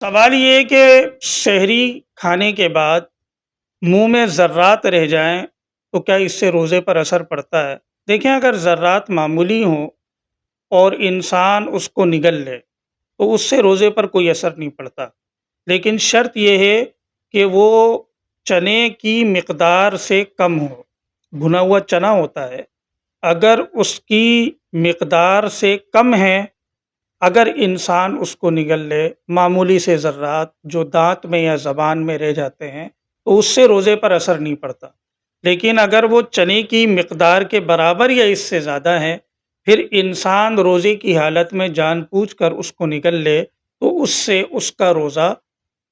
سوال یہ ہے کہ شہری کھانے کے بعد منہ میں ذرات رہ جائیں تو کیا اس سے روزے پر اثر پڑتا ہے؟ دیکھیں، اگر ذرات معمولی ہوں اور انسان اس کو نگل لے تو اس سے روزے پر کوئی اثر نہیں پڑتا، لیکن شرط یہ ہے کہ وہ چنے کی مقدار سے کم ہو۔ بھنا ہوا چنا ہوتا ہے، اگر اس کی مقدار سے کم ہے، اگر انسان اس کو نگل لے، معمولی سے ذرات جو دانت میں یا زبان میں رہ جاتے ہیں، تو اس سے روزے پر اثر نہیں پڑتا۔ لیکن اگر وہ چنے کی مقدار کے برابر یا اس سے زیادہ ہے، پھر انسان روزے کی حالت میں جان بوجھ کر اس کو نگل لے تو اس سے اس کا روزہ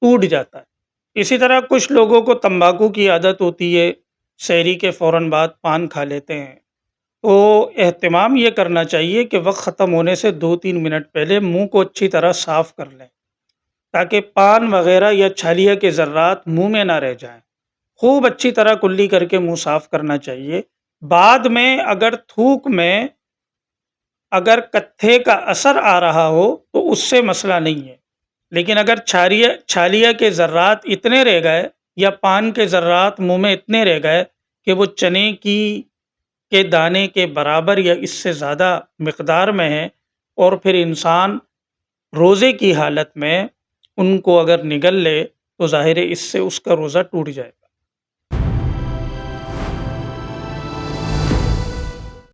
ٹوٹ جاتا ہے۔ اسی طرح کچھ لوگوں کو تمباکو کی عادت ہوتی ہے، سحری کے فوراً بعد پان کھا لیتے ہیں، تو اہتمام یہ کرنا چاہیے کہ وقت ختم ہونے سے 2-3 منٹ پہلے منہ کو اچھی طرح صاف کر لیں، تاکہ پان وغیرہ یا چھالیا کے ذرات منہ میں نہ رہ جائیں۔ خوب اچھی طرح کلی کر کے منہ صاف کرنا چاہیے۔ بعد میں اگر تھوک میں اگر کتھے کا اثر آ رہا ہو تو اس سے مسئلہ نہیں ہے، لیکن اگر چھالیا کے ذرات اتنے رہ گئے یا پان کے ذرات منہ میں اتنے رہ گئے کہ وہ چنے کے دانے کے برابر یا اس سے زیادہ مقدار میں ہے، اور پھر انسان روزے کی حالت میں ان کو اگر نگل لے تو ظاہر ہے اس سے اس کا روزہ ٹوٹ جائے گا۔